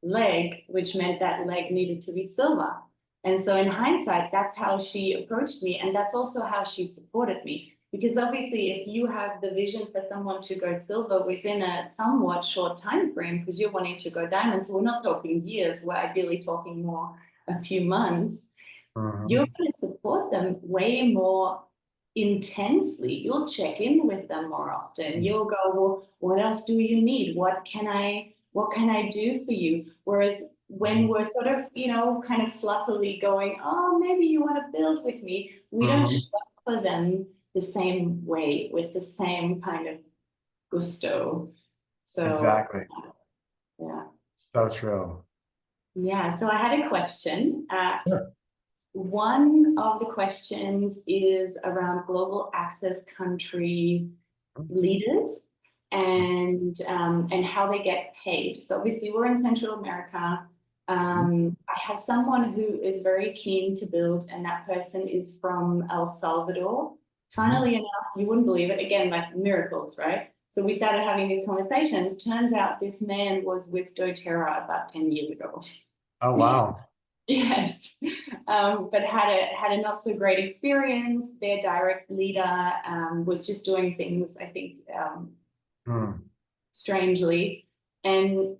Speaker 4: leg, which meant that leg needed to be silver. And so in hindsight, that's how she approached me. And that's also how she supported me. Because obviously, if you have the vision for someone to go silver within a somewhat short time frame, because you're wanting to go diamond, so we're not talking years, we're ideally talking more a few months, you're going to support them way more intensely. You'll check in with them more often. You'll go, well, what else do you need? What can I do for you? Whereas when we're sort of, you know, kind of fluffily going, oh, maybe you want to build with me, we don't show up for them the same way with the same kind of gusto. So
Speaker 1: Exactly.
Speaker 4: Yeah.
Speaker 1: So true.
Speaker 4: Yeah. So I had a question.
Speaker 1: Sure.
Speaker 4: One of the questions is around global access country leaders and how they get paid. So obviously we're in Central America. I have someone who is very keen to build, and that person is from El Salvador. Funnily enough, you wouldn't believe it, again, like miracles, right? So we started having these conversations. Turns out this man was with doTERRA about 10 years ago.
Speaker 1: Oh, wow.
Speaker 4: Yes, but had a not so great experience. Their direct leader was just doing things, I think, strangely. And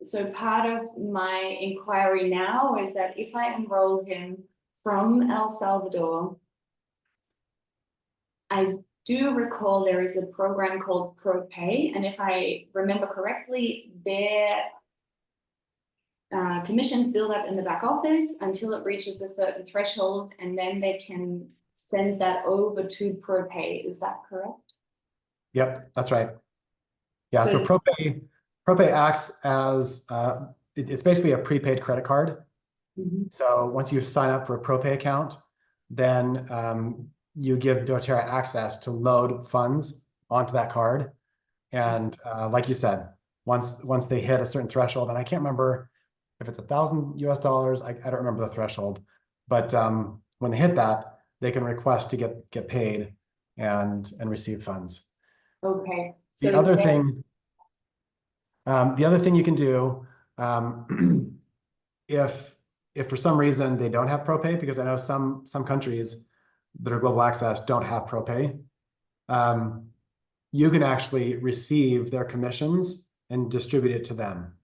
Speaker 4: so part of my inquiry now is that if I enroll him from El Salvador, I do recall there is a program called ProPay, and if I remember correctly, their commissions build up in the back office until it reaches a certain threshold, and then they can send that over to ProPay. Is that correct?
Speaker 1: Yep, that's right. Yeah, so ProPay acts as it's basically a prepaid credit card. So once you sign up for a ProPay account, then you give doTERRA access to load funds onto that card. And like you said, once they hit a certain threshold, and I can't remember if it's $1,000 US, I don't remember the threshold, but when they hit that, they can request to get paid and receive funds.
Speaker 4: Okay. So
Speaker 1: the other thing you can do, if for some reason they don't have ProPay, because I know some countries that are global access don't have ProPay, you can actually receive their commissions and distribute it to them.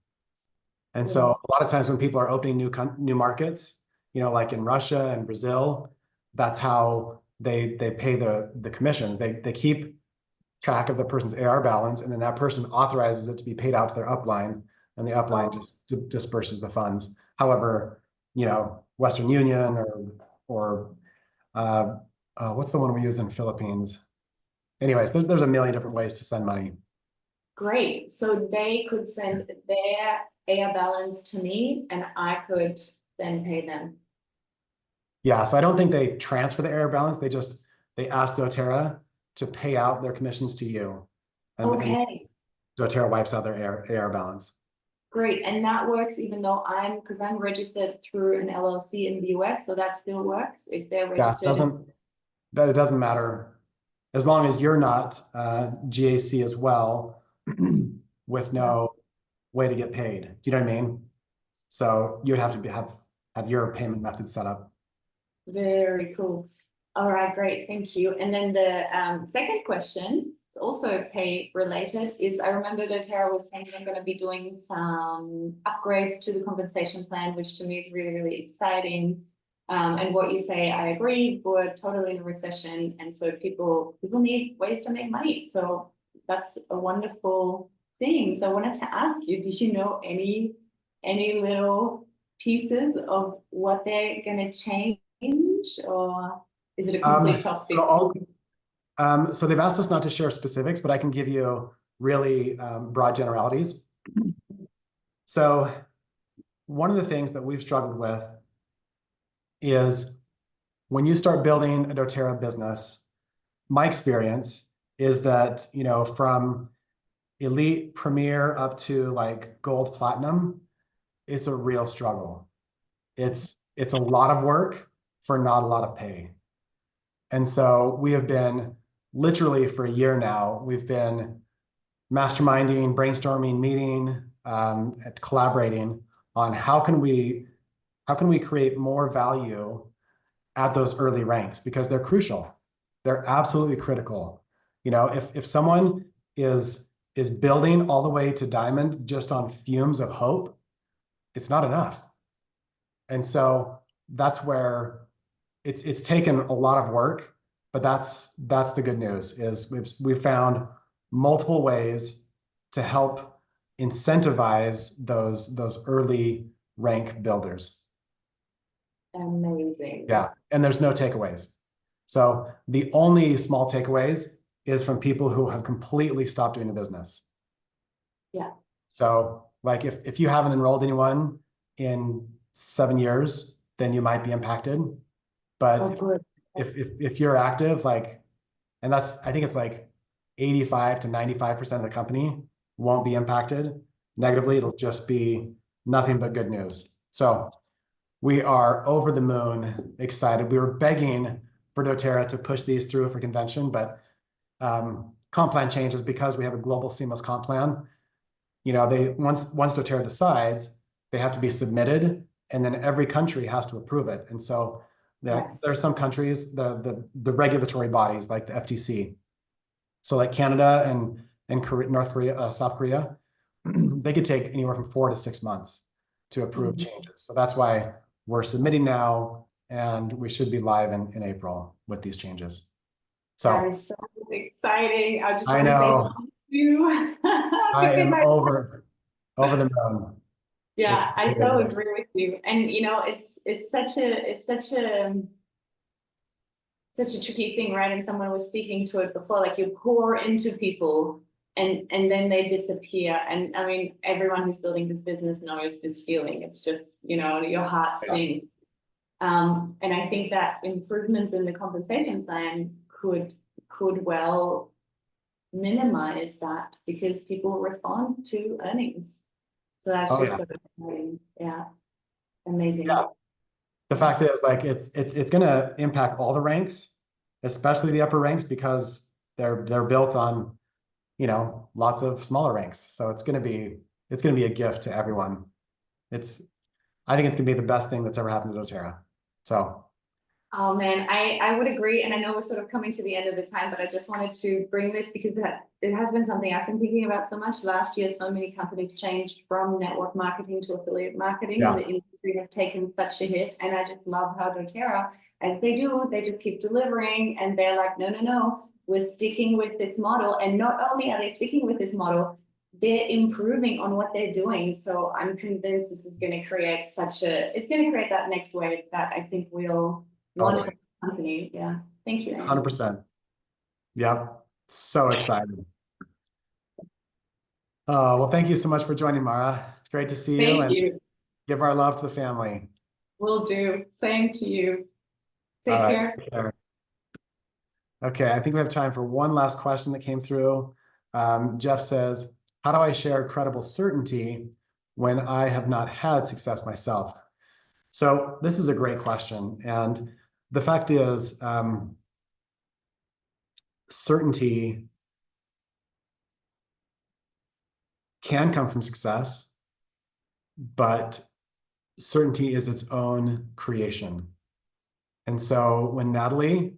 Speaker 1: And so a lot of times when people are opening new markets, you know, like in Russia and Brazil, that's how they pay the commissions. They keep track of the person's AR balance, and then that person authorizes it to be paid out to their upline, and the upline just disperses the funds. However, you know, Western Union or what's the one we use in Philippines? Anyways, there's a million different ways to send money.
Speaker 4: Great. So they could send their AR balance to me and I could then pay them.
Speaker 1: Yeah, so I don't think they transfer the AR balance. They ask doTERRA to pay out their commissions to you. And
Speaker 4: Okay.
Speaker 1: doTERRA wipes out their AR balance.
Speaker 4: Great. And that works even though because I'm registered through an LLC in the US, so that still works if they're
Speaker 1: Yeah,
Speaker 4: registered.
Speaker 1: it doesn't matter. As long as you're not GAC as well, with no way to get paid. Do you know what I mean? So you'd have to have your payment method set up.
Speaker 4: Very cool. All right, great. Thank you. And then the second question, it's also pay related, is I remember doTERRA was saying they're going to be doing some upgrades to the compensation plan, which to me is really, really exciting. And what you say, I agree, we're totally in a recession. And so people need ways to make money. So that's a wonderful thing. So I wanted to ask you, do you know any little pieces of what they're going to change, or is it a complete top secret?
Speaker 1: So they've asked us not to share specifics, but I can give you really broad generalities. So one of the things that we've struggled with is when you start building a doTERRA business, my experience is that, you know, from elite premier up to like gold platinum, it's a real struggle. It's a lot of work for not a lot of pay. And so we have been literally for a year now, we've been masterminding, brainstorming, meeting, collaborating on how can we create more value at those early ranks, because they're crucial. They're absolutely critical. You know, if someone is building all the way to diamond just on fumes of hope, it's not enough. And so that's where it's taken a lot of work, but that's the good news is we've found multiple ways to help incentivize those early rank builders.
Speaker 4: Amazing.
Speaker 1: Yeah, and there's no takeaways. So the only small takeaways is from people who have completely stopped doing the business.
Speaker 4: Yeah.
Speaker 1: So like if you haven't enrolled anyone in 7 years, then you might be impacted. But if you're active, like, and I think it's like 85 to 95% of the company won't be impacted negatively. It'll just be nothing but good news. So we are over the moon excited. We were begging for doTERRA to push these through for convention, but comp plan changes because we have a global seamless comp plan. You know, once doTERRA decides, they have to be submitted, and then every country has to approve it. And so there are some countries, the regulatory bodies like the FTC. So like Canada and North Korea, South Korea, they could take anywhere from 4 to 6 months to approve changes. So that's why we're submitting now, and we should be live in April with these changes. So
Speaker 4: that is so exciting. I just
Speaker 1: I
Speaker 4: want
Speaker 1: know.
Speaker 4: to say thank you.
Speaker 1: I am over the moon.
Speaker 4: Yeah, I
Speaker 1: really
Speaker 4: so
Speaker 1: good.
Speaker 4: agree with you. And you know, it's such a tricky thing, right? And someone was speaking to it before, like you pour into people and then they disappear. And I mean, everyone who's building this business knows this feeling. It's just, you know, your heart sinks. And I think that improvements in the compensation plan could well minimize that, because people respond to earnings. So that's so exciting. Yeah. Amazing.
Speaker 1: Yeah. The fact is, like, it's going to impact all the ranks, especially the upper ranks, because they're built on, you know, lots of smaller ranks. So it's going to be a gift to everyone. I think it's going to be the best thing that's ever happened to doTERRA. So.
Speaker 4: Oh man, I would agree. And I know we're sort of coming to the end of the time, but I just wanted to bring this because it has been something I've been thinking about so much. Last year, so many companies changed from network marketing to affiliate marketing, and the industry has taken such a hit. And I just love how doTERRA, as they do, they just keep delivering, and they're like, no, we're sticking with this model. And not only are they sticking with this model, they're improving on what they're doing. So I'm convinced this is going to create it's going to create that next wave that I think we'll want for the company. Yeah. Thank you, Andy.
Speaker 1: 100%. Yep. So excited. Well, thank you so much for joining, Mara. It's great to see you.
Speaker 4: Thank
Speaker 1: And
Speaker 4: you.
Speaker 1: give our love to the family.
Speaker 4: Will do. Same to you.
Speaker 1: All
Speaker 4: Take
Speaker 1: right,
Speaker 4: care.
Speaker 1: take care. Okay, I think we have time for one last question that came through. Jeff says, how do I share credible certainty when I have not had success myself? So this is a great question. And the fact is, certainty can come from success, but certainty is its own creation. And so when Natalie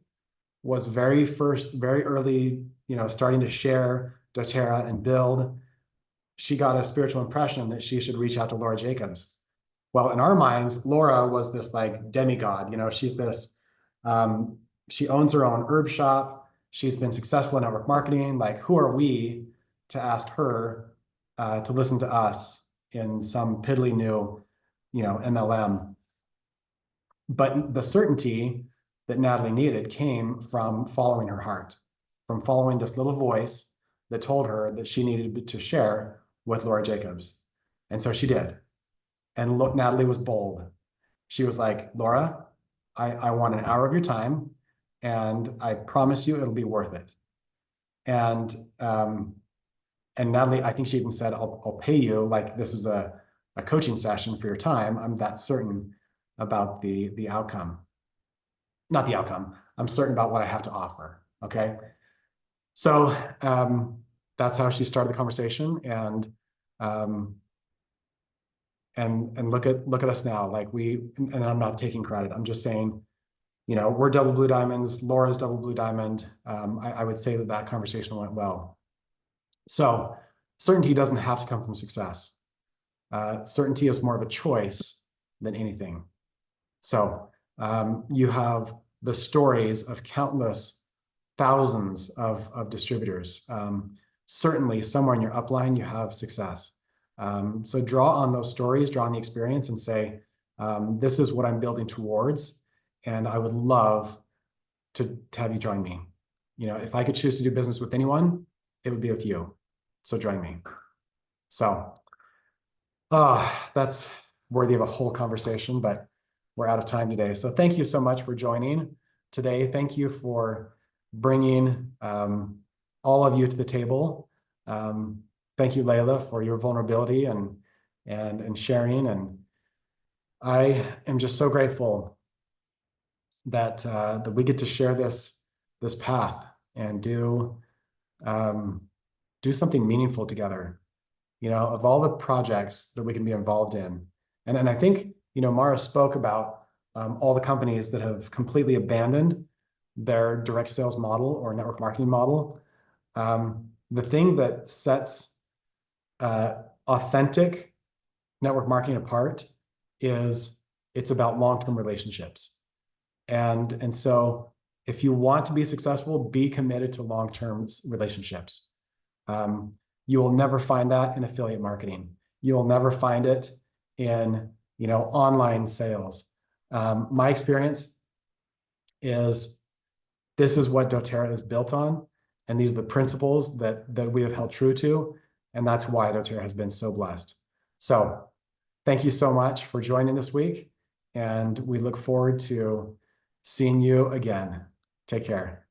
Speaker 1: was very early, starting to share doTERRA and build, she got a spiritual impression that she should reach out to Laura Jacobs. Well, in our minds, Laura was this like demigod, she's this, she owns her own herb shop. She's been successful in network marketing. Like, who are we to ask her to listen to us in some piddly new, MLM? But the certainty that Natalie needed came from following her heart, from following this little voice that told her that she needed to share with Laura Jacobs. And so she did. And look, Natalie was bold. She was like, Laura, I want an hour of your time, and I promise you it'll be worth it. And Natalie, I think she even said, I'll pay you, like this is a coaching session for your time. I'm that certain about the outcome. Not the outcome. I'm certain about what I have to offer. Okay. So that's how she started the conversation. And look at us now. Like and I'm not taking credit. I'm just saying, we're double blue diamonds. Laura's double blue diamond. I would say that conversation went well. So certainty doesn't have to come from success. Certainty is more of a choice than anything. So you have the stories of countless thousands of distributors. Certainly somewhere in your upline, you have success. So draw on those stories, draw on the experience and say, this is what I'm building towards. And I would love to have you join me. If I could choose to do business with anyone, it would be with you. So join me. So that's worthy of a whole conversation, but we're out of time today. So thank you so much for joining today. Thank you for bringing all of you to the table. Thank you, Layla, for your vulnerability and sharing. And I am just so grateful that we get to share this path and do something meaningful together. Of all the projects that we can be involved in, and I think Mara spoke about all the companies that have completely abandoned their direct sales model or network marketing model. The thing that sets authentic network marketing apart is it's about long-term relationships. And so if you want to be successful, be committed to long-term relationships. You will never find that in affiliate marketing. You will never find it in online sales. My experience is this is what doTERRA is built on, and these are the principles that we have held true to, and that's why doTERRA has been so blessed. So thank you so much for joining this week, and we look forward to seeing you again. Take care.